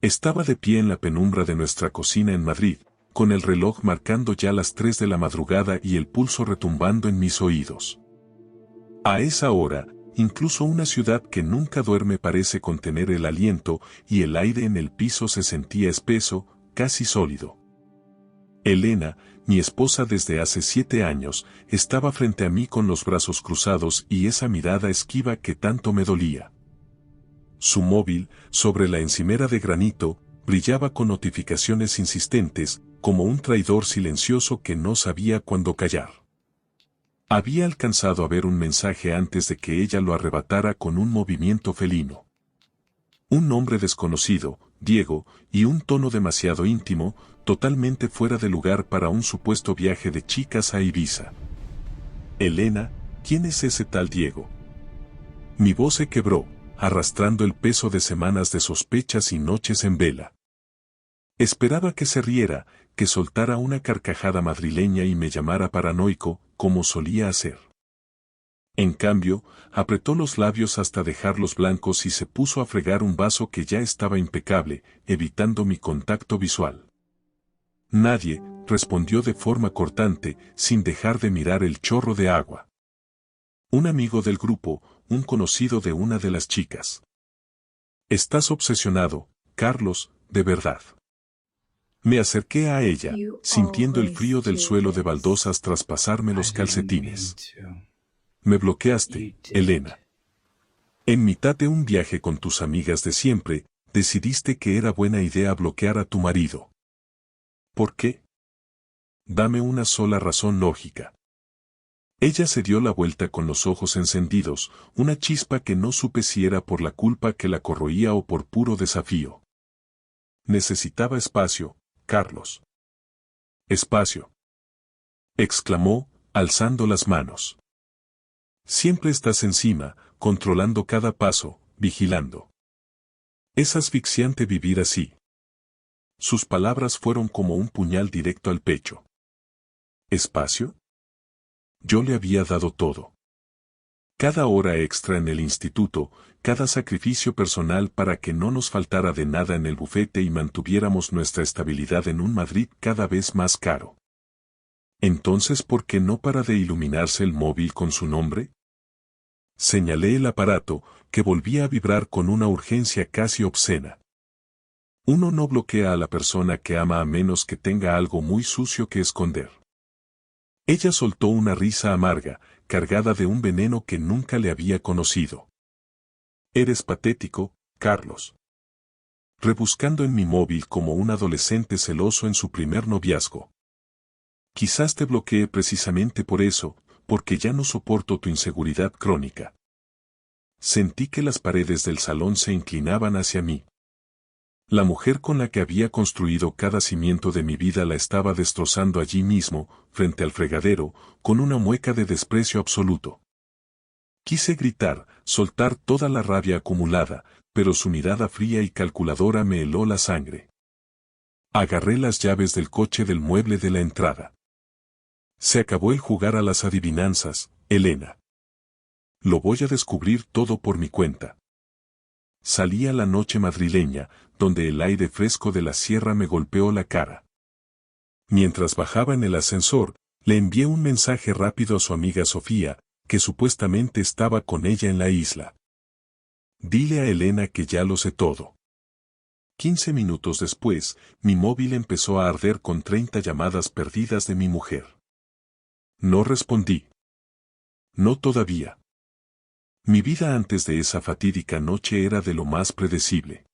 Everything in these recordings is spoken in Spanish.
Estaba de pie en la penumbra de nuestra cocina en Madrid, con el reloj marcando ya las 3 de la madrugada y el pulso retumbando en mis oídos. A esa hora, incluso una ciudad que nunca duerme parece contener el aliento y el aire en el piso se sentía espeso, casi sólido. Elena, mi esposa desde hace 7 años, estaba frente a mí con los brazos cruzados y esa mirada esquiva que tanto me dolía. Su móvil, sobre la encimera de granito, brillaba con notificaciones insistentes, como un traidor silencioso que no sabía cuándo callar. Había alcanzado a ver un mensaje antes de que ella lo arrebatara con un movimiento felino. Un nombre desconocido, Diego, y un tono demasiado íntimo, totalmente fuera de lugar para un supuesto viaje de chicas a Ibiza. Elena, ¿quién es ese tal Diego? Mi voz se quebró, arrastrando el peso de semanas de sospechas y noches en vela. Esperaba que se riera, que soltara una carcajada madrileña y me llamara paranoico, como solía hacer. En cambio, apretó los labios hasta dejarlos blancos y se puso a fregar un vaso que ya estaba impecable, evitando mi contacto visual. Nadie, respondió de forma cortante, sin dejar de mirar el chorro de agua. Un amigo del grupo, un conocido de una de las chicas. Estás obsesionado, Carlos, de verdad. Me acerqué a ella, sintiendo el frío del suelo de baldosas traspasarme los calcetines. Me bloqueaste, Elena. En mitad de un viaje con tus amigas de siempre, decidiste que era buena idea bloquear a tu marido. ¿Por qué? Dame una sola razón lógica. Ella se dio la vuelta con los ojos encendidos, una chispa que no supe si era por la culpa que la corroía o por puro desafío. Necesitaba espacio, Carlos. Espacio. Exclamó, alzando las manos. Siempre estás encima, controlando cada paso, vigilando. Es asfixiante vivir así. Sus palabras fueron como un puñal directo al pecho. ¿Espacio? Yo le había dado todo. Cada hora extra en el instituto, cada sacrificio personal para que no nos faltara de nada en el bufete y mantuviéramos nuestra estabilidad en un Madrid cada vez más caro. Entonces, ¿por qué no para de iluminarse el móvil con su nombre? Señalé el aparato, que volvía a vibrar con una urgencia casi obscena. Uno no bloquea a la persona que ama a menos que tenga algo muy sucio que esconder. Ella soltó una risa amarga, cargada de un veneno que nunca le había conocido. Eres patético, Carlos. Rebuscando en mi móvil como un adolescente celoso en su primer noviazgo. Quizás te bloqueé precisamente por eso, porque ya no soporto tu inseguridad crónica. Sentí que las paredes del salón se inclinaban hacia mí. La mujer con la que había construido cada cimiento de mi vida la estaba destrozando allí mismo, frente al fregadero, con una mueca de desprecio absoluto. Quise gritar, soltar toda la rabia acumulada, pero su mirada fría y calculadora me heló la sangre. Agarré las llaves del coche del mueble de la entrada. Se acabó el jugar a las adivinanzas, Elena. Lo voy a descubrir todo por mi cuenta. Salí a la noche madrileña, donde el aire fresco de la sierra me golpeó la cara. Mientras bajaba en el ascensor, le envié un mensaje rápido a su amiga Sofía, que supuestamente estaba con ella en la isla. Dile a Elena que ya lo sé todo. 15 minutos después, mi móvil empezó a arder con 30 llamadas perdidas de mi mujer. No respondí. No todavía. Mi vida antes de esa fatídica noche era de lo más predecible.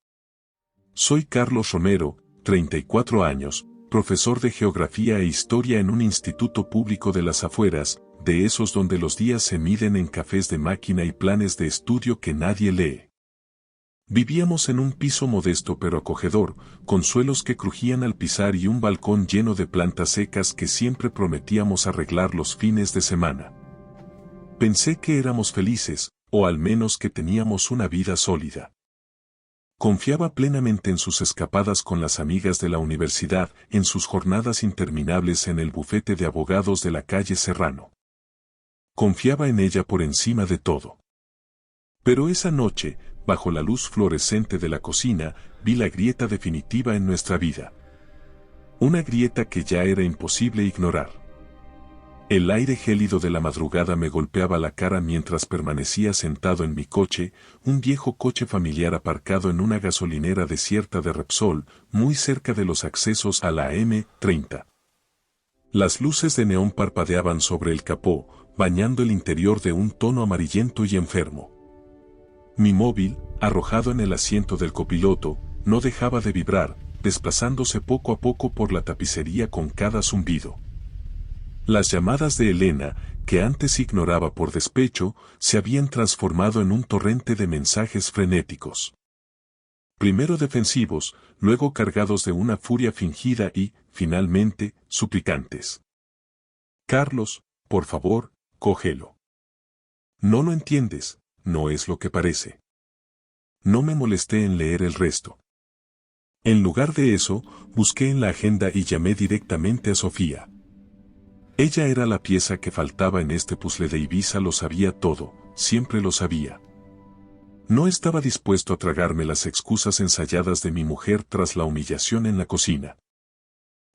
Soy Carlos Romero, 34 años, profesor de Geografía e Historia en un instituto público de las afueras, de esos donde los días se miden en cafés de máquina y planes de estudio que nadie lee. Vivíamos en un piso modesto pero acogedor, con suelos que crujían al pisar y un balcón lleno de plantas secas que siempre prometíamos arreglar los fines de semana. Pensé que éramos felices, o al menos que teníamos una vida sólida. Confiaba plenamente en sus escapadas con las amigas de la universidad, en sus jornadas interminables en el bufete de abogados de la calle Serrano. Confiaba en ella por encima de todo. Pero esa noche, bajo la luz fluorescente de la cocina, vi la grieta definitiva en nuestra vida. Una grieta que ya era imposible ignorar. El aire gélido de la madrugada me golpeaba la cara mientras permanecía sentado en mi coche, un viejo coche familiar aparcado en una gasolinera desierta de Repsol, muy cerca de los accesos a la M30. Las luces de neón parpadeaban sobre el capó, bañando el interior de un tono amarillento y enfermo. Mi móvil, arrojado en el asiento del copiloto, no dejaba de vibrar, desplazándose poco a poco por la tapicería con cada zumbido. Las llamadas de Elena, que antes ignoraba por despecho, se habían transformado en un torrente de mensajes frenéticos. Primero defensivos, luego cargados de una furia fingida y, finalmente, suplicantes. Carlos, por favor, cógelo. No lo entiendes, no es lo que parece. No me molesté en leer el resto. En lugar de eso, busqué en la agenda y llamé directamente a Sofía. Ella era la pieza que faltaba en este puzzle de Ibiza, lo sabía todo, siempre lo sabía. No estaba dispuesto a tragarme las excusas ensayadas de mi mujer tras la humillación en la cocina.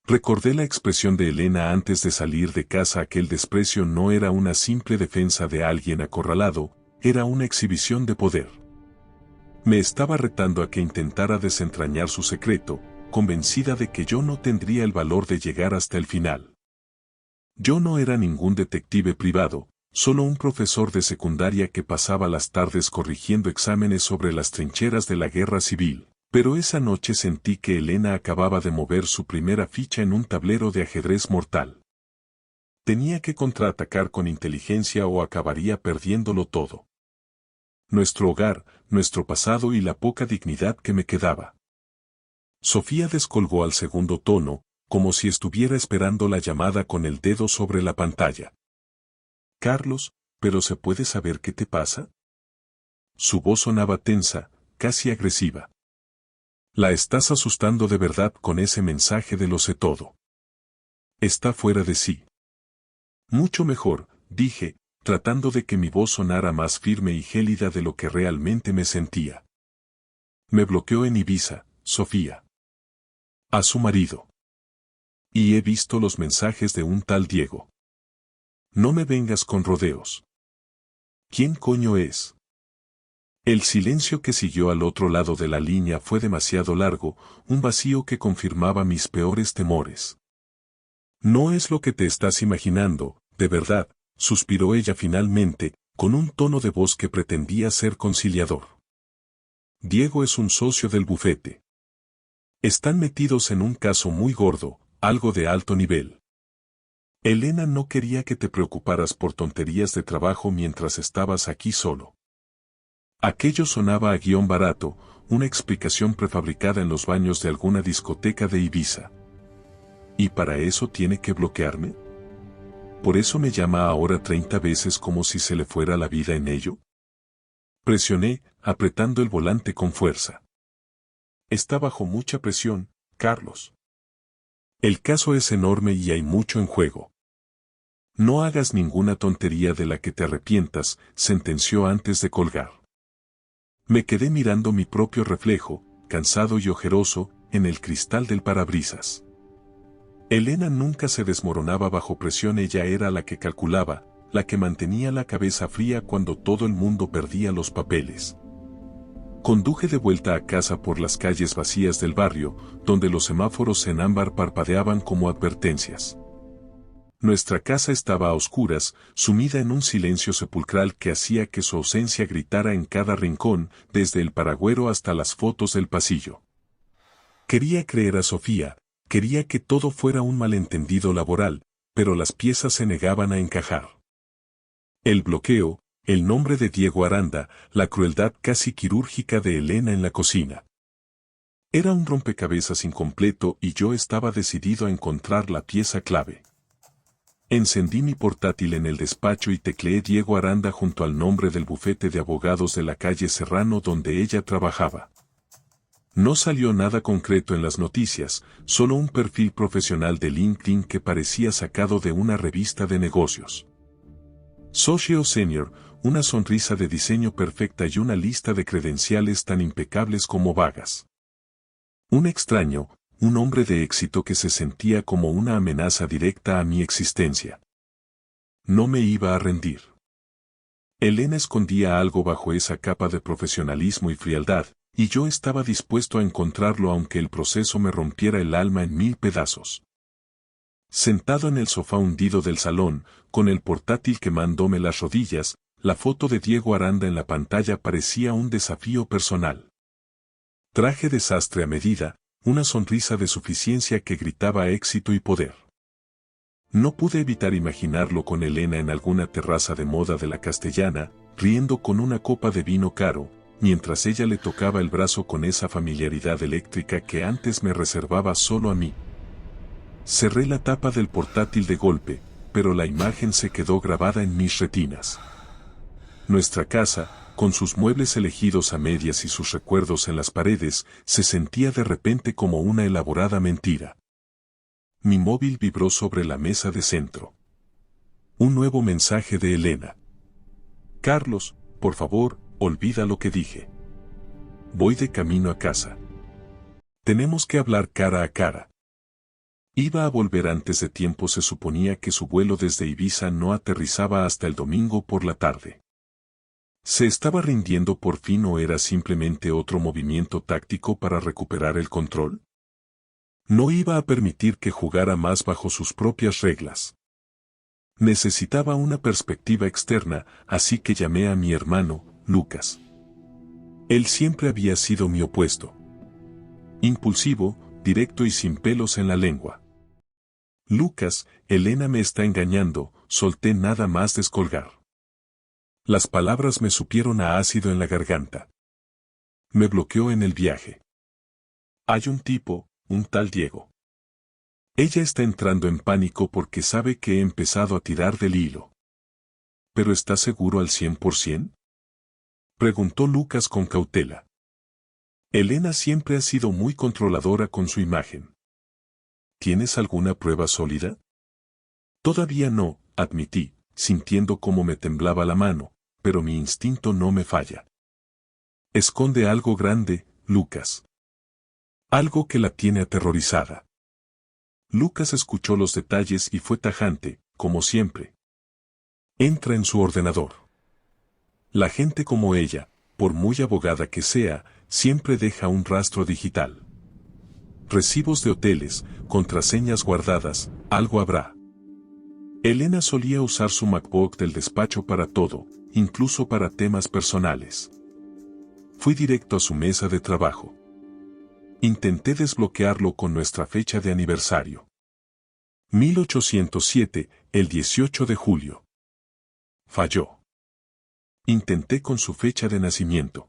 Recordé la expresión de Elena antes de salir de casa: aquel desprecio no era una simple defensa de alguien acorralado, era una exhibición de poder. Me estaba retando a que intentara desentrañar su secreto, convencida de que yo no tendría el valor de llegar hasta el final. Yo no era ningún detective privado, solo un profesor de secundaria que pasaba las tardes corrigiendo exámenes sobre las trincheras de la guerra civil, pero esa noche sentí que Elena acababa de mover su primera ficha en un tablero de ajedrez mortal. Tenía que contraatacar con inteligencia o acabaría perdiéndolo todo. Nuestro hogar, nuestro pasado y la poca dignidad que me quedaba. Sofía descolgó al segundo tono, como si estuviera esperando la llamada con el dedo sobre la pantalla. Carlos, ¿pero se puede saber qué te pasa? Su voz sonaba tensa, casi agresiva. La estás asustando de verdad con ese mensaje de lo sé todo. Está fuera de sí. Mucho mejor, dije, tratando de que mi voz sonara más firme y gélida de lo que realmente me sentía. Me bloqueó en Ibiza, Sofía. A su marido. Y he visto los mensajes de un tal Diego. No me vengas con rodeos. ¿Quién coño es? El silencio que siguió al otro lado de la línea fue demasiado largo, un vacío que confirmaba mis peores temores. No es lo que te estás imaginando, de verdad, suspiró ella finalmente, con un tono de voz que pretendía ser conciliador. Diego es un socio del bufete. Están metidos en un caso muy gordo, algo de alto nivel. Elena no quería que te preocuparas por tonterías de trabajo mientras estabas aquí solo. Aquello sonaba a guión barato, una explicación prefabricada en los baños de alguna discoteca de Ibiza. ¿Y para eso tiene que bloquearme? ¿Por eso me llama ahora 30 veces como si se le fuera la vida en ello? Presioné, apretando el volante con fuerza. Está bajo mucha presión, Carlos. El caso es enorme y hay mucho en juego. No hagas ninguna tontería de la que te arrepientas, sentenció antes de colgar. Me quedé mirando mi propio reflejo, cansado y ojeroso, en el cristal del parabrisas. Elena nunca se desmoronaba bajo presión, ella era la que calculaba, la que mantenía la cabeza fría cuando todo el mundo perdía los papeles. Conduje de vuelta a casa por las calles vacías del barrio, donde los semáforos en ámbar parpadeaban como advertencias. Nuestra casa estaba a oscuras, sumida en un silencio sepulcral que hacía que su ausencia gritara en cada rincón, desde el paragüero hasta las fotos del pasillo. Quería creer a Sofía, quería que todo fuera un malentendido laboral, pero las piezas se negaban a encajar. El bloqueo, el nombre de Diego Aranda, la crueldad casi quirúrgica de Elena en la cocina. Era un rompecabezas incompleto y yo estaba decidido a encontrar la pieza clave. Encendí mi portátil en el despacho y tecleé Diego Aranda junto al nombre del bufete de abogados de la calle Serrano donde ella trabajaba. No salió nada concreto en las noticias, solo un perfil profesional de LinkedIn que parecía sacado de una revista de negocios. Socio Senior, una sonrisa de diseño perfecta y una lista de credenciales tan impecables como vagas. Un extraño, un hombre de éxito que se sentía como una amenaza directa a mi existencia. No me iba a rendir. Elena escondía algo bajo esa capa de profesionalismo y frialdad, y yo estaba dispuesto a encontrarlo aunque el proceso me rompiera el alma en 1000 pedazos. Sentado en el sofá hundido del salón, con el portátil quemándome las rodillas, la foto de Diego Aranda en la pantalla parecía un desafío personal. Traje desastre a medida, una sonrisa de suficiencia que gritaba éxito y poder. No pude evitar imaginarlo con Elena en alguna terraza de moda de la Castellana, riendo con una copa de vino caro, mientras ella le tocaba el brazo con esa familiaridad eléctrica que antes me reservaba solo a mí. Cerré la tapa del portátil de golpe, pero la imagen se quedó grabada en mis retinas. Nuestra casa, con sus muebles elegidos a medias y sus recuerdos en las paredes, se sentía de repente como una elaborada mentira. Mi móvil vibró sobre la mesa de centro. Un nuevo mensaje de Elena. Carlos, por favor, olvida lo que dije. Voy de camino a casa. Tenemos que hablar cara a cara. Iba a volver antes de tiempo. Se suponía que su vuelo desde Ibiza no aterrizaba hasta el domingo por la tarde. ¿Se estaba rindiendo por fin o era simplemente otro movimiento táctico para recuperar el control? No iba a permitir que jugara más bajo sus propias reglas. Necesitaba una perspectiva externa, así que llamé a mi hermano, Lucas. Él siempre había sido mi opuesto. Impulsivo, directo y sin pelos en la lengua. Lucas, Elena me está engañando, solté nada más descolgar. Las palabras me supieron a ácido en la garganta. Me bloqueó en el viaje. Hay un tipo, un tal Diego. Ella está entrando en pánico porque sabe que he empezado a tirar del hilo. ¿Pero está seguro al 100%? Preguntó Lucas con cautela. Elena siempre ha sido muy controladora con su imagen. ¿Tienes alguna prueba sólida? Todavía no, admití, sintiendo cómo me temblaba la mano, pero mi instinto no me falla. Esconde algo grande, Lucas. Algo que la tiene aterrorizada. Lucas escuchó los detalles y fue tajante, como siempre. Entra en su ordenador. La gente como ella, por muy abogada que sea, siempre deja un rastro digital. Recibos de hoteles, contraseñas guardadas, algo habrá. Elena solía usar su MacBook del despacho para todo, incluso para temas personales. Fui directo a su mesa de trabajo. Intenté desbloquearlo con nuestra fecha de aniversario. 1807, el 18 de julio. Falló. Intenté con su fecha de nacimiento.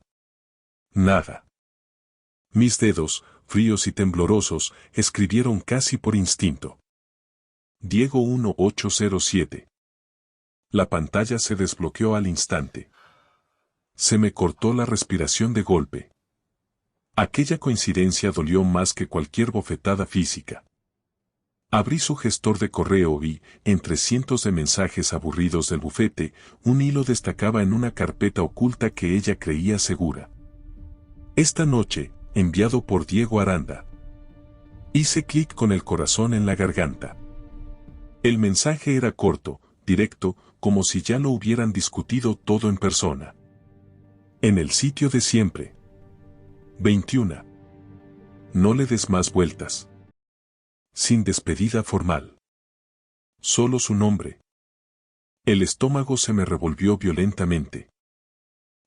Nada. Mis dedos, fríos y temblorosos, escribieron casi por instinto. Diego 1807. La pantalla se desbloqueó al instante. Se me cortó la respiración de golpe. Aquella coincidencia dolió más que cualquier bofetada física. Abrí su gestor de correo y, entre cientos de mensajes aburridos del bufete, un hilo destacaba en una carpeta oculta que ella creía segura. Esta noche, enviado por Diego Aranda. Hice clic con el corazón en la garganta. El mensaje era corto, directo, como si ya lo hubieran discutido todo en persona. En el sitio de siempre. 21. No le des más vueltas. Sin despedida formal. Solo su nombre. El estómago se me revolvió violentamente.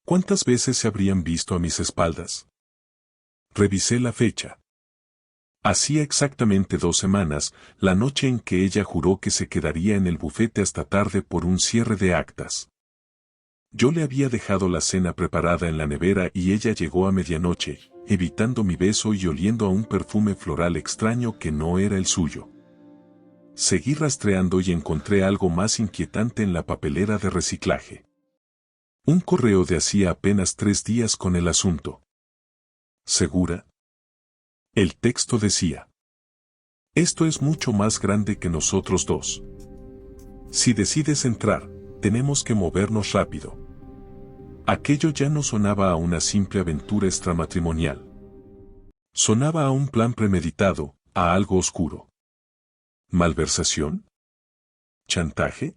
¿Cuántas veces se habrían visto a mis espaldas? Revisé la fecha. Hacía exactamente 2 semanas, la noche en que ella juró que se quedaría en el bufete hasta tarde por un cierre de actas. Yo le había dejado la cena preparada en la nevera y ella llegó a medianoche, evitando mi beso y oliendo a un perfume floral extraño que no era el suyo. Seguí rastreando y encontré algo más inquietante en la papelera de reciclaje. Un correo de hacía apenas 3 días con el asunto. ¿Segura? El texto decía: esto es mucho más grande que nosotros dos. Si decides entrar, tenemos que movernos rápido. Aquello ya no sonaba a una simple aventura extramatrimonial. Sonaba a un plan premeditado, a algo oscuro. ¿Malversación? ¿Chantaje?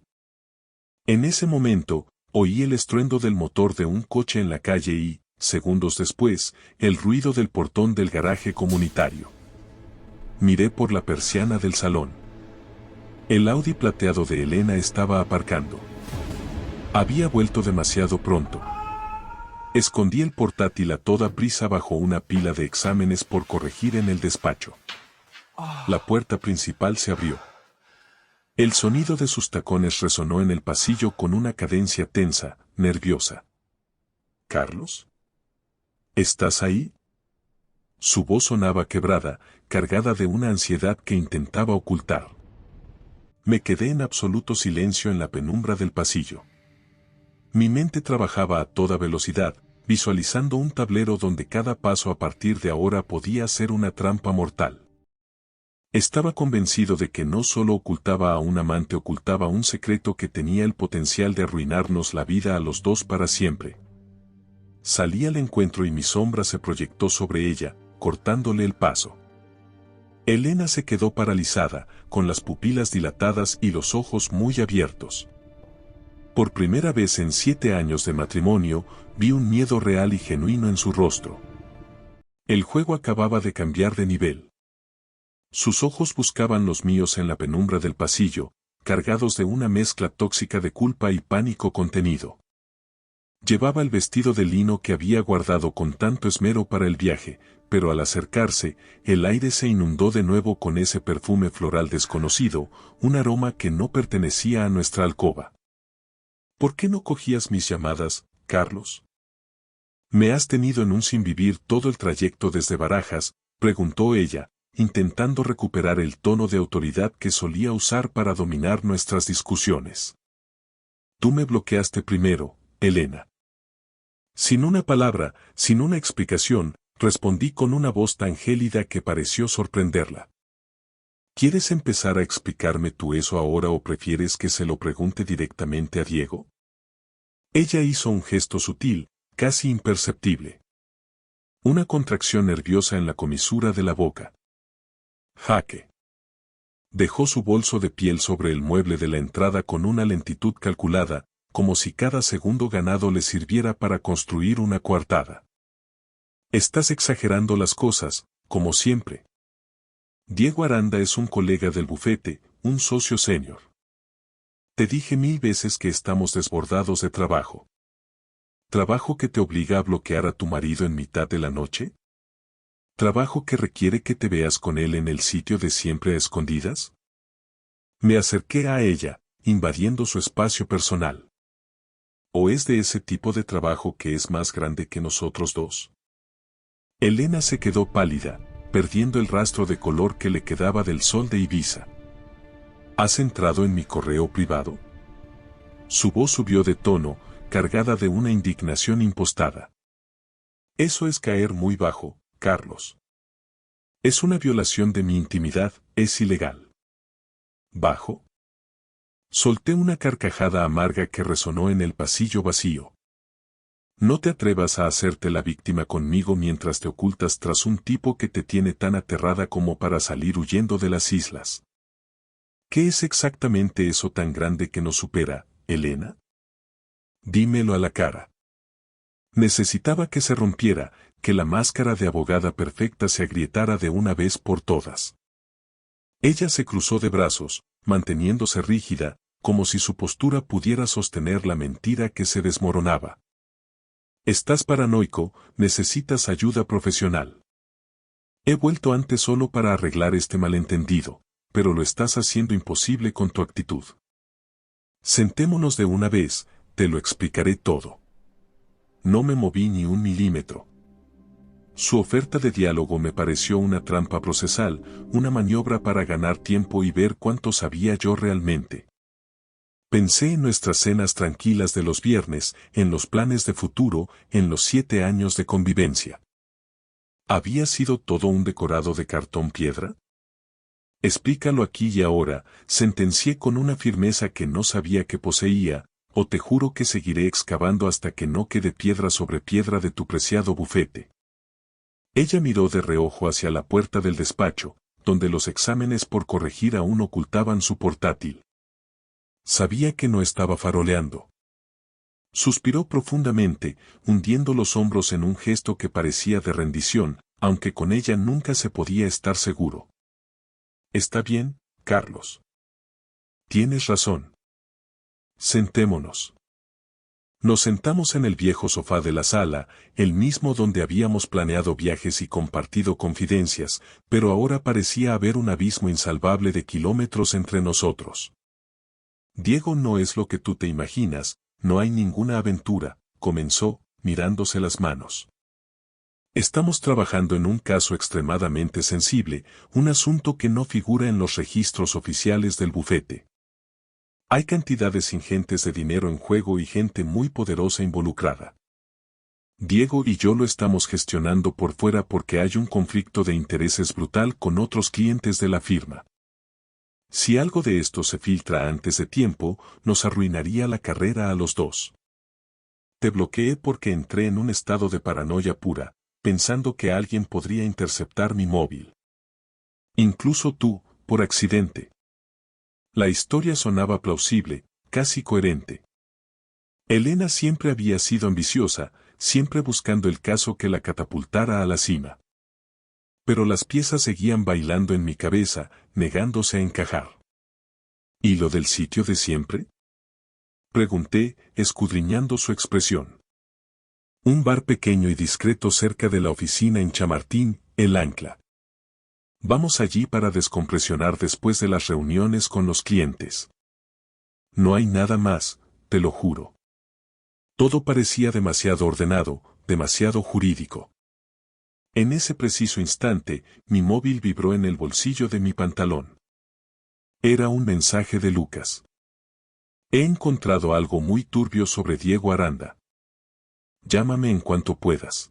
En ese momento, oí el estruendo del motor de un coche en la calle y, segundos después, el ruido del portón del garaje comunitario. Miré por la persiana del salón. El Audi plateado de Elena estaba aparcando. Había vuelto demasiado pronto. Escondí el portátil a toda prisa bajo una pila de exámenes por corregir en el despacho. La puerta principal se abrió. El sonido de sus tacones resonó en el pasillo con una cadencia tensa, nerviosa. ¿Carlos? ¿Estás ahí? Su voz sonaba quebrada, cargada de una ansiedad que intentaba ocultar. Me quedé en absoluto silencio en la penumbra del pasillo. Mi mente trabajaba a toda velocidad, visualizando un tablero donde cada paso a partir de ahora podía ser una trampa mortal. Estaba convencido de que no solo ocultaba a un amante, ocultaba un secreto que tenía el potencial de arruinarnos la vida a los dos para siempre. Salí al encuentro y mi sombra se proyectó sobre ella, cortándole el paso. Elena se quedó paralizada, con las pupilas dilatadas y los ojos muy abiertos. Por primera vez en 7 años de matrimonio, vi un miedo real y genuino en su rostro. El juego acababa de cambiar de nivel. Sus ojos buscaban los míos en la penumbra del pasillo, cargados de una mezcla tóxica de culpa y pánico contenido. Llevaba el vestido de lino que había guardado con tanto esmero para el viaje, pero al acercarse, el aire se inundó de nuevo con ese perfume floral desconocido, un aroma que no pertenecía a nuestra alcoba. ¿Por qué no cogías mis llamadas, Carlos? ¿Me has tenido en un sinvivir todo el trayecto desde Barajas?, preguntó ella, intentando recuperar el tono de autoridad que solía usar para dominar nuestras discusiones. Tú me bloqueaste primero, Elena. Sin una palabra, sin una explicación, respondí con una voz tan gélida que pareció sorprenderla. ¿Quieres empezar a explicarme tú eso ahora o prefieres que se lo pregunte directamente a Diego? Ella hizo un gesto sutil, casi imperceptible. Una contracción nerviosa en la comisura de la boca. Jaque. Dejó su bolso de piel sobre el mueble de la entrada con una lentitud calculada, como si cada segundo ganado le sirviera para construir una coartada. Estás exagerando las cosas, como siempre. Diego Aranda es un colega del bufete, un socio senior. Te dije 1000 veces que estamos desbordados de trabajo. ¿Trabajo que te obliga a bloquear a tu marido en mitad de la noche? ¿Trabajo que requiere que te veas con él en el sitio de siempre a escondidas? Me acerqué a ella, invadiendo su espacio personal. ¿O es de ese tipo de trabajo que es más grande que nosotros dos? Elena se quedó pálida, perdiendo el rastro de color que le quedaba del sol de Ibiza. ¿Has entrado en mi correo privado? Su voz subió de tono, cargada de una indignación impostada. Eso es caer muy bajo, Carlos. Es una violación de mi intimidad, es ilegal. ¿Bajo? Solté una carcajada amarga que resonó en el pasillo vacío. No te atrevas a hacerte la víctima conmigo mientras te ocultas tras un tipo que te tiene tan aterrada como para salir huyendo de las islas. ¿Qué es exactamente eso tan grande que nos supera, Elena? Dímelo a la cara. Necesitaba que se rompiera, que la máscara de abogada perfecta se agrietara de una vez por todas. Ella se cruzó de brazos, manteniéndose rígida, como si su postura pudiera sostener la mentira que se desmoronaba. Estás paranoico, necesitas ayuda profesional. He vuelto antes solo para arreglar este malentendido, pero lo estás haciendo imposible con tu actitud. Sentémonos de una vez, te lo explicaré todo. No me moví ni un milímetro. Su oferta de diálogo me pareció una trampa procesal, una maniobra para ganar tiempo y ver cuánto sabía yo realmente. Pensé en nuestras cenas tranquilas de los viernes, en los planes de futuro, en los 7 años de convivencia. ¿Había sido todo un decorado de cartón piedra? Explícalo aquí y ahora, sentencié con una firmeza que no sabía que poseía, o te juro que seguiré excavando hasta que no quede piedra sobre piedra de tu preciado bufete. Ella miró de reojo hacia la puerta del despacho, donde los exámenes por corregir aún ocultaban su portátil. Sabía que no estaba faroleando. Suspiró profundamente, hundiendo los hombros en un gesto que parecía de rendición, aunque con ella nunca se podía estar seguro. Está bien, Carlos. Tienes razón. Sentémonos. Nos sentamos en el viejo sofá de la sala, el mismo donde habíamos planeado viajes y compartido confidencias, pero ahora parecía haber un abismo insalvable de kilómetros entre nosotros. Diego no es lo que tú te imaginas, no hay ninguna aventura, comenzó, mirándose las manos. Estamos trabajando en un caso extremadamente sensible, un asunto que no figura en los registros oficiales del bufete. Hay cantidades ingentes de dinero en juego y gente muy poderosa involucrada. Diego y yo lo estamos gestionando por fuera porque hay un conflicto de intereses brutal con otros clientes de la firma. Si algo de esto se filtra antes de tiempo, nos arruinaría la carrera a los dos. Te bloqueé porque entré en un estado de paranoia pura, pensando que alguien podría interceptar mi móvil. Incluso tú, por accidente. La historia sonaba plausible, casi coherente. Elena siempre había sido ambiciosa, siempre buscando el caso que la catapultara a la cima. Pero las piezas seguían bailando en mi cabeza, negándose a encajar. ¿Y lo del sitio de siempre? Pregunté, escudriñando su expresión. Un bar pequeño y discreto cerca de la oficina en Chamartín, El Ancla. Vamos allí para descompresionar después de las reuniones con los clientes. No hay nada más, te lo juro. Todo parecía demasiado ordenado, demasiado jurídico. En ese preciso instante, mi móvil vibró en el bolsillo de mi pantalón. Era un mensaje de Lucas. He encontrado algo muy turbio sobre Diego Aranda. Llámame en cuanto puedas.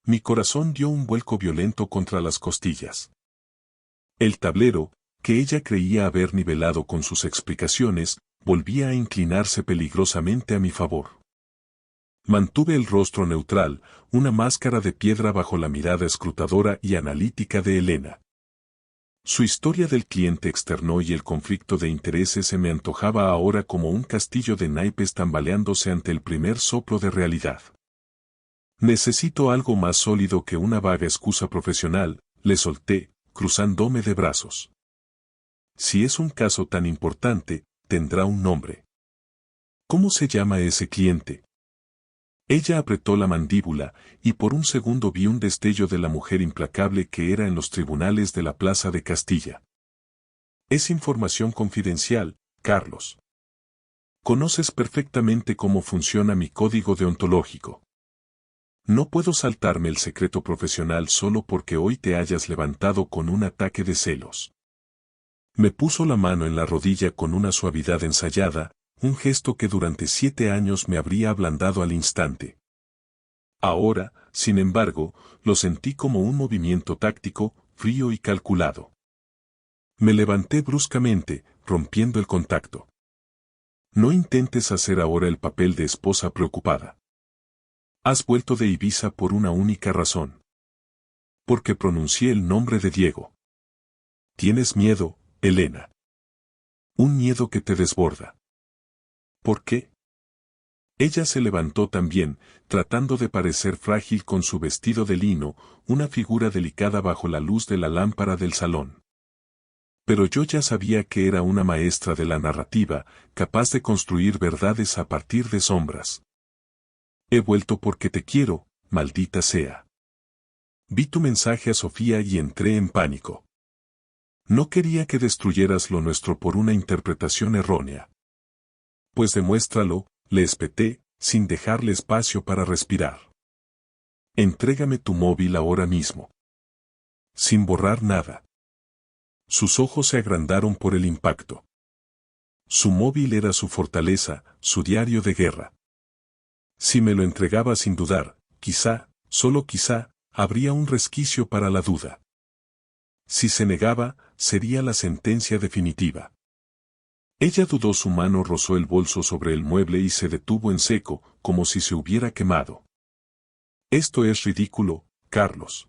Mi corazón dio un vuelco violento contra las costillas. El tablero, que ella creía haber nivelado con sus explicaciones, volvía a inclinarse peligrosamente a mi favor. Mantuve el rostro neutral, una máscara de piedra bajo la mirada escrutadora y analítica de Elena. Su historia del cliente externo y el conflicto de intereses se me antojaba ahora como un castillo de naipes tambaleándose ante el primer soplo de realidad. Necesito algo más sólido que una vaga excusa profesional, le solté, cruzándome de brazos. Si es un caso tan importante, tendrá un nombre. ¿Cómo se llama ese cliente? Ella apretó la mandíbula, y por un segundo vi un destello de la mujer implacable que era en los tribunales de la Plaza de Castilla. Es información confidencial, Carlos. Conoces perfectamente cómo funciona mi código deontológico. No puedo saltarme el secreto profesional solo porque hoy te hayas levantado con un ataque de celos. Me puso la mano en la rodilla con una suavidad ensayada, un gesto que durante 7 años me habría ablandado al instante. Ahora, sin embargo, lo sentí como un movimiento táctico, frío y calculado. Me levanté bruscamente, rompiendo el contacto. No intentes hacer ahora el papel de esposa preocupada. Has vuelto de Ibiza por una única razón. Porque pronuncié el nombre de Diego. Tienes miedo, Elena. Un miedo que te desborda. ¿Por qué? Ella se levantó también, tratando de parecer frágil con su vestido de lino, una figura delicada bajo la luz de la lámpara del salón. Pero yo ya sabía que era una maestra de la narrativa, capaz de construir verdades a partir de sombras. He vuelto porque te quiero, maldita sea. Vi tu mensaje a Sofía y entré en pánico. No quería que destruyeras lo nuestro por una interpretación errónea. Pues demuéstralo, le espeté, sin dejarle espacio para respirar. Entrégame tu móvil ahora mismo. Sin borrar nada. Sus ojos se agrandaron por el impacto. Su móvil era su fortaleza, su diario de guerra. Si me lo entregaba sin dudar, quizá, solo quizá, habría un resquicio para la duda. Si se negaba, sería la sentencia definitiva. Ella dudó, su mano rozó el bolso sobre el mueble y se detuvo en seco, como si se hubiera quemado. Esto es ridículo, Carlos.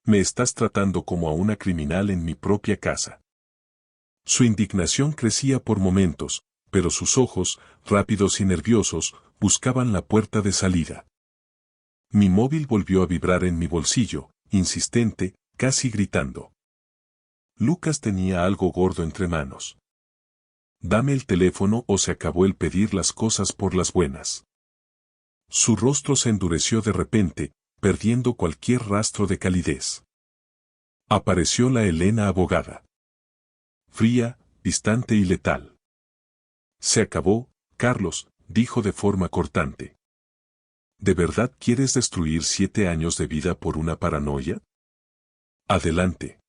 Me estás tratando como a una criminal en mi propia casa. Su indignación crecía por momentos, pero sus ojos, rápidos y nerviosos, buscaban la puerta de salida. Mi móvil volvió a vibrar en mi bolsillo, insistente, casi gritando. Lucas tenía algo gordo entre manos. Dame el teléfono o se acabó el pedir las cosas por las buenas. Su rostro se endureció de repente, perdiendo cualquier rastro de calidez. Apareció la Elena abogada. Fría, distante y letal. Se acabó, Carlos, dijo de forma cortante. ¿De verdad quieres destruir 7 años de vida por una paranoia? Adelante.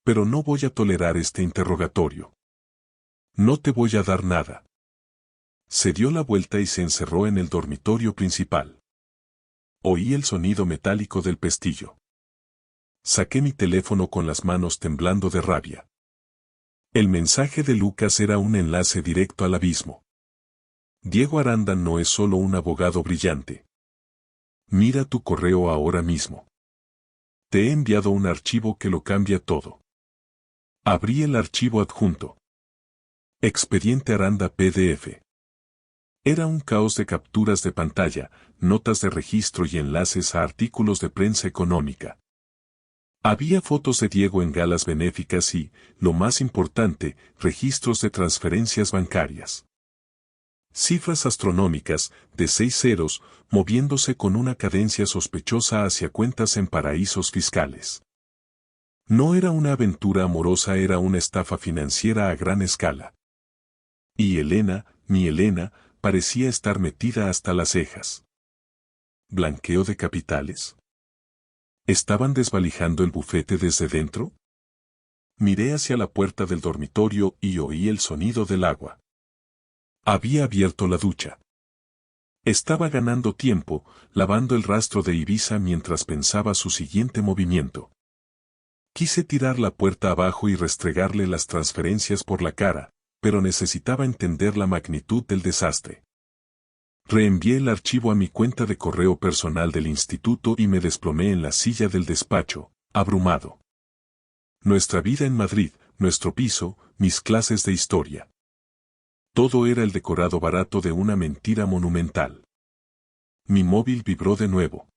Pero no voy a tolerar este interrogatorio. No te voy a dar nada. Se dio la vuelta y se encerró en el dormitorio principal. Oí el sonido metálico del pestillo. Saqué mi teléfono con las manos temblando de rabia. El mensaje de Lucas era un enlace directo al abismo. Diego Aranda no es solo un abogado brillante. Mira tu correo ahora mismo. Te he enviado un archivo que lo cambia todo. Abrí el archivo adjunto. Expediente Aranda PDF. Era un caos de capturas de pantalla, notas de registro y enlaces a artículos de prensa económica. Había fotos de Diego en galas benéficas y, lo más importante, registros de transferencias bancarias. Cifras astronómicas, de 6 ceros, moviéndose con una cadencia sospechosa hacia cuentas en paraísos fiscales. No era una aventura amorosa, era una estafa financiera a gran escala. Y Elena, mi Elena, parecía estar metida hasta las cejas. ¿Blanqueo de capitales? ¿Estaban desvalijando el bufete desde dentro? Miré hacia la puerta del dormitorio y oí el sonido del agua. Había abierto la ducha. Estaba ganando tiempo, lavando el rastro de Ibiza mientras pensaba su siguiente movimiento. Quise tirar la puerta abajo y restregarle las transferencias por la cara, pero necesitaba entender la magnitud del desastre. Reenvié el archivo a mi cuenta de correo personal del instituto y me desplomé en la silla del despacho, abrumado. Nuestra vida en Madrid, nuestro piso, mis clases de historia. Todo era el decorado barato de una mentira monumental. Mi móvil vibró de nuevo.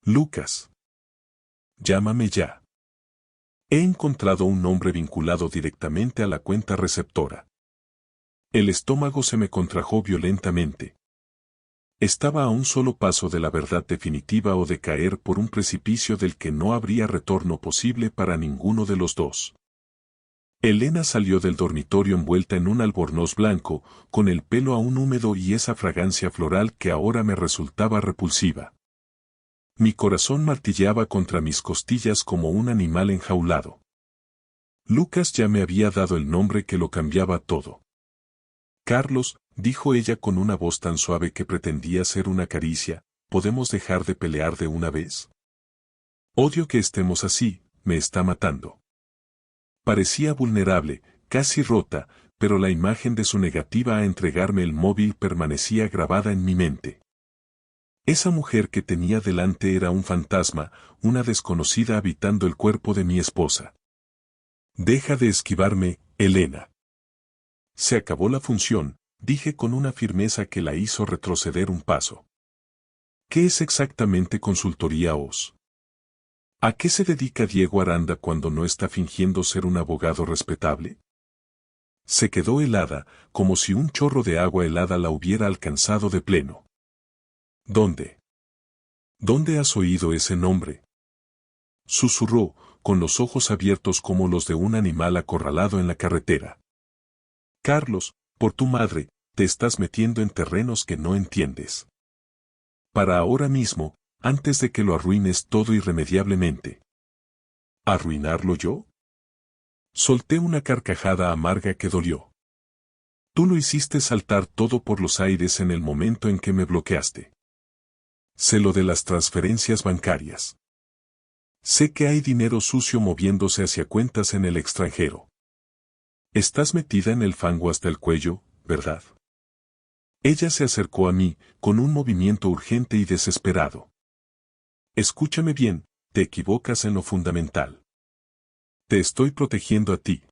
Lucas. Llámame ya. He encontrado un nombre vinculado directamente a la cuenta receptora. El estómago se me contrajo violentamente. Estaba a un solo paso de la verdad definitiva o de caer por un precipicio del que no habría retorno posible para ninguno de los dos. Elena salió del dormitorio envuelta en un albornoz blanco, con el pelo aún húmedo y esa fragancia floral que ahora me resultaba repulsiva. Mi corazón martilleaba contra mis costillas como un animal enjaulado. Lucas ya me había dado el nombre que lo cambiaba todo. Carlos, dijo ella con una voz tan suave que pretendía ser una caricia, ¿podemos dejar de pelear de una vez? Odio que estemos así, me está matando. Parecía vulnerable, casi rota, pero la imagen de su negativa a entregarme el móvil permanecía grabada en mi mente. Esa mujer que tenía delante era un fantasma, una desconocida habitando el cuerpo de mi esposa. Deja de esquivarme, Elena. Se acabó la función, dije con una firmeza que la hizo retroceder un paso. ¿Qué es exactamente consultoría OS? ¿A qué se dedica Diego Aranda cuando no está fingiendo ser un abogado respetable? Se quedó helada, como si un chorro de agua helada la hubiera alcanzado de pleno. ¿Dónde? ¿Dónde has oído ese nombre? Susurró, con los ojos abiertos como los de un animal acorralado en la carretera. Carlos, por tu madre, te estás metiendo en terrenos que no entiendes. Para ahora mismo, antes de que lo arruines todo irremediablemente. ¿Arruinarlo yo? Solté una carcajada amarga que dolió. Tú lo hiciste saltar todo por los aires en el momento en que me bloqueaste. Sé lo de las transferencias bancarias. Sé que hay dinero sucio moviéndose hacia cuentas en el extranjero. Estás metida en el fango hasta el cuello, ¿verdad? Ella se acercó a mí, con un movimiento urgente y desesperado. Escúchame bien, te equivocas en lo fundamental. Te estoy protegiendo a ti.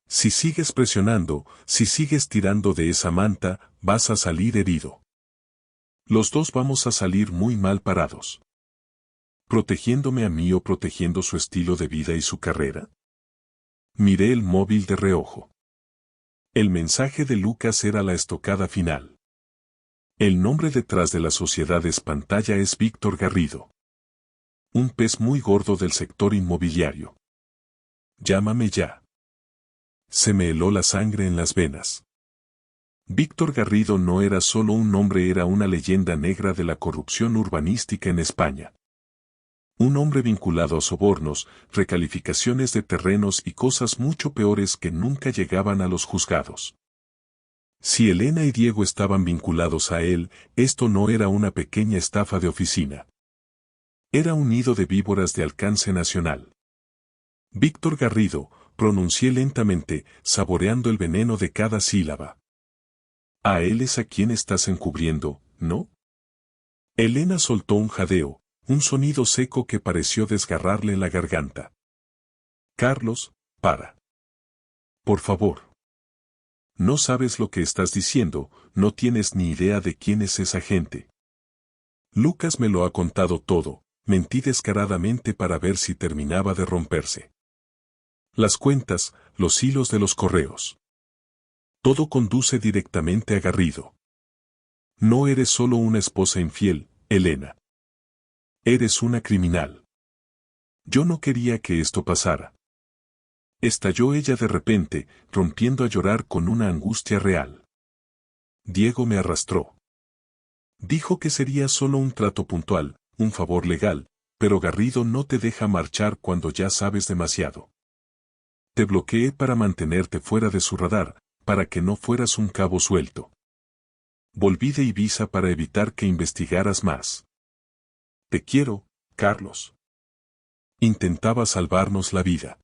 Si sigues presionando, si sigues tirando de esa manta, vas a salir herido. Los dos vamos a salir muy mal parados. ¿Protegiéndome a mí o protegiendo su estilo de vida y su carrera? Miré el móvil de reojo. El mensaje de Lucas era la estocada final. El nombre detrás de la sociedad espantalla es Víctor Garrido. Un pez muy gordo del sector inmobiliario. Llámame ya. Se me heló la sangre en las venas. Víctor Garrido no era solo un nombre, era una leyenda negra de la corrupción urbanística en España. Un hombre vinculado a sobornos, recalificaciones de terrenos y cosas mucho peores que nunca llegaban a los juzgados. Si Elena y Diego estaban vinculados a él, esto no era una pequeña estafa de oficina. Era un nido de víboras de alcance nacional. Víctor Garrido, pronuncié lentamente, saboreando el veneno de cada sílaba. A él es a quien estás encubriendo, ¿no? Elena soltó un jadeo, un sonido seco que pareció desgarrarle la garganta. Carlos, para. Por favor. No sabes lo que estás diciendo, no tienes ni idea de quién es esa gente. Lucas me lo ha contado todo, mentí descaradamente para ver si terminaba de romperse. Las cuentas, los hilos de los correos. Todo conduce directamente a Garrido. No eres solo una esposa infiel, Elena. Eres una criminal. Yo no quería que esto pasara. Estalló ella de repente, rompiendo a llorar con una angustia real. Diego me arrastró. Dijo que sería solo un trato puntual, un favor legal, pero Garrido no te deja marchar cuando ya sabes demasiado. Te bloqueé para mantenerte fuera de su radar, para que no fueras un cabo suelto. Volví de Ibiza para evitar que investigaras más. Te quiero, Carlos. Intentaba salvarnos la vida.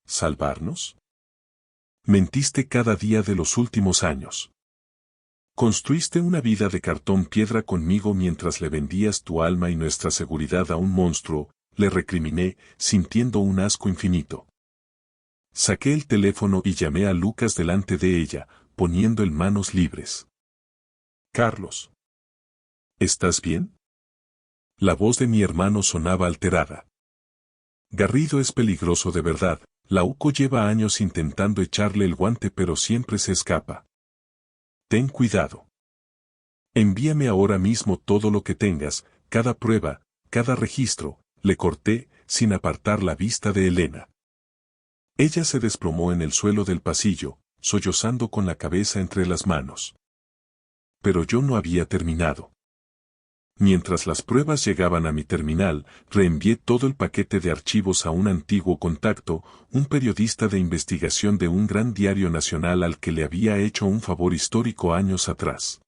¿Salvarnos? Mentiste cada día de los últimos años. Construiste una vida de cartón piedra conmigo mientras le vendías tu alma y nuestra seguridad a un monstruo, le recriminé, sintiendo un asco infinito. Saqué el teléfono y llamé a Lucas delante de ella, poniendo en manos libres. Carlos. ¿Estás bien? La voz de mi hermano sonaba alterada. Garrido es peligroso de verdad, la UCO lleva años intentando echarle el guante pero siempre se escapa. Ten cuidado. Envíame ahora mismo todo lo que tengas, cada prueba, cada registro, le corté, sin apartar la vista de Elena. Ella se desplomó en el suelo del pasillo, sollozando con la cabeza entre las manos. Pero yo no había terminado. Mientras las pruebas llegaban a mi terminal, reenvié todo el paquete de archivos a un antiguo contacto, un periodista de investigación de un gran diario nacional al que le había hecho un favor histórico años atrás.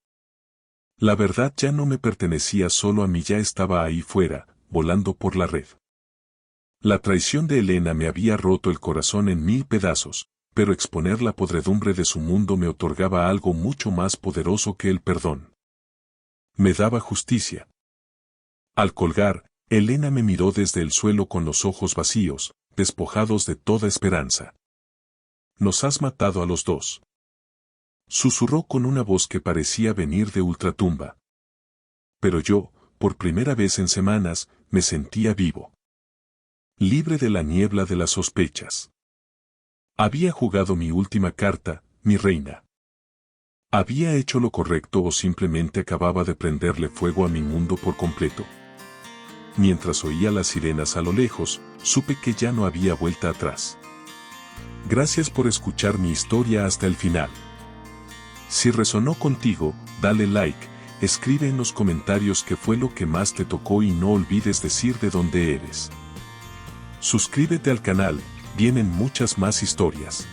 La verdad ya no me pertenecía solo a mí, ya estaba ahí fuera, volando por la red. La traición de Elena me había roto el corazón en 1000 pedazos, pero exponer la podredumbre de su mundo me otorgaba algo mucho más poderoso que el perdón. Me daba justicia. Al colgar, Elena me miró desde el suelo con los ojos vacíos, despojados de toda esperanza. Nos has matado a los dos. Susurró con una voz que parecía venir de ultratumba. Pero yo, por primera vez en semanas, me sentía vivo. Libre de la niebla de las sospechas. Había jugado mi última carta, mi reina. ¿Había hecho lo correcto o simplemente acababa de prenderle fuego a mi mundo por completo? Mientras oía las sirenas a lo lejos, supe que ya no había vuelta atrás. Gracias por escuchar mi historia hasta el final. Si resonó contigo, dale like, escribe en los comentarios qué fue lo que más te tocó y no olvides decir de dónde eres. Suscríbete al canal, vienen muchas más historias.